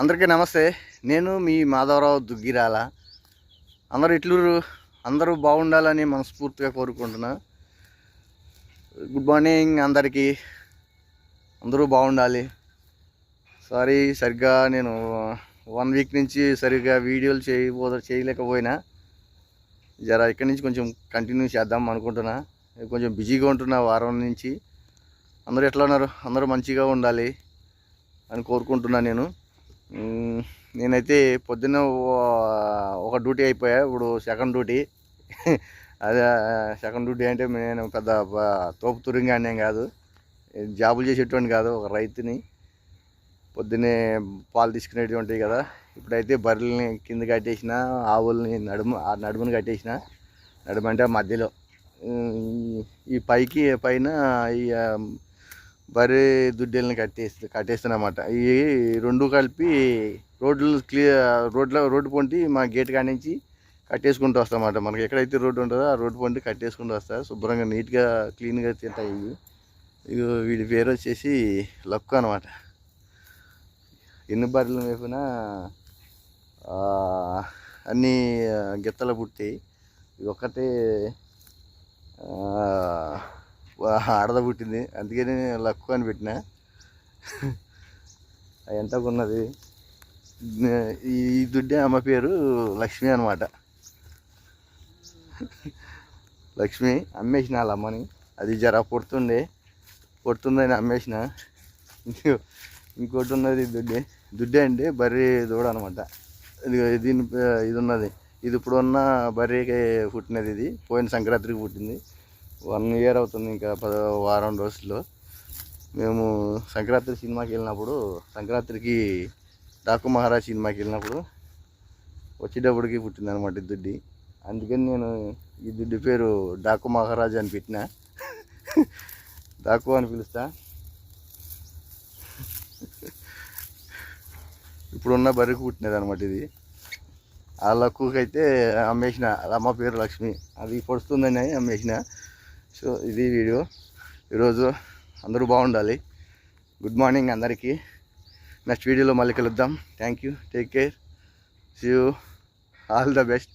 అందరికీ నమస్తే. నేను మీ మాధవరావు దుగ్గిరాల. అందరూ బాగుండాలని మనస్ఫూర్తిగా కోరుకుంటున్నా. గుడ్ మార్నింగ్ అందరికీ. అందరూ బాగుండాలి. సరిగ్గా నేను 1 వీక్ నుంచి సరిగ్గా వీడియోలు చేయలేకపోయినా, ఇక్కడి నుంచి కొంచెం కంటిన్యూ చేద్దాం అనుకుంటున్నా. కొంచెం బిజీగా ఉంటున్నా వారం నుంచి. అందరూ ఎట్లా ఉన్నారు? అందరూ మంచిగా ఉండాలి అని కోరుకుంటున్నా. నేనైతే పొద్దున్న ఒక డ్యూటీ అయిపోయా. ఇప్పుడు సెకండ్ డ్యూటీ. అదే సెకండ్ డ్యూటీ అంటే నేను పెద్ద తోపు తురింగానే కాదు, జాబులు చేసేటువంటి కాదు, ఒక రైతుని. పొద్దున్నే పాలు తీసుకునేటువంటివి కదా. ఇప్పుడైతే బర్రెల్ని కింద కట్టేసిన, ఆవుల్ని నడుముని కట్టేసిన. నడుమంటే మధ్యలో ఈ పైన ఈ బర్రె దుడ్డెల్ని కట్టేస్తానమాట. ఈ రెండు కలిపి రోడ్డు పొంటి మా గేట్ కాడి నుంచి కట్టేసుకుంటూ వస్తామన్నమాట. మనకి ఎక్కడైతే రోడ్డు ఉంటుందో ఆ రోడ్డు పొంటి కట్టేసుకుంటూ వస్తా. శుభ్రంగా నీట్గా క్లీన్గా తింటాయి ఇవి. వీడి పేరు వచ్చేసి లక్కు అనమాట. ఎన్ని బర్రెలు మేపినా అన్నీ గిత్తలు పుట్టాయి. ఇది ఒక్కటే ఆడద పుట్టింది, అందుకని లక్కు అని పెట్టిన. ఎంతకు ఉన్నది. ఈ దుడ్డే అమ్మ పేరు లక్ష్మి అనమాట. లక్ష్మి అమ్మేసిన వాళ్ళ అమ్మని. అది జర పొడుతుందని అమ్మేసిన. ఇంకోటి ఉన్నది దుడ్డే అంటే బర్రె దూడ అనమాట. ఇది ఉన్నది. ఇది ఇప్పుడు ఉన్న బర్రెకి పుట్టినది. ఇది పోయిన సంక్రాంతికి పుట్టింది. 1 ఇయర్ అవుతుంది, ఇంకా వారం రోజుల్లో. మేము సంక్రాంతి సినిమాకి వెళ్ళినప్పుడు, సంక్రాంతికి డాకు మహారాజ్ సినిమాకి వెళ్ళినప్పుడు వచ్చేటప్పటికి పుట్టింది అనమాట ఈ దుడ్డి. అందుకని నేను ఈ దుడ్డి పేరు డాకు మహారాజ్ అని పెట్టిన. డాకు అని పిలుస్తా. ఇప్పుడున్న బర్రెకు పుట్టినది అనమాట ఇది. ఆ లక్కుకి అయితే అమ్మేసిన. అమ్మ పేరు లక్ష్మి, అది పొడుస్తుందని అమ్మేసిన. సో ఇది వీడియో. ఈరోజు అందరూ బాగుండాలి. గుడ్ మార్నింగ్ అందరికీ. నెక్స్ట్ వీడియోలో మళ్ళీ కలుద్దాం. Thank you. Take care. See you. All the best.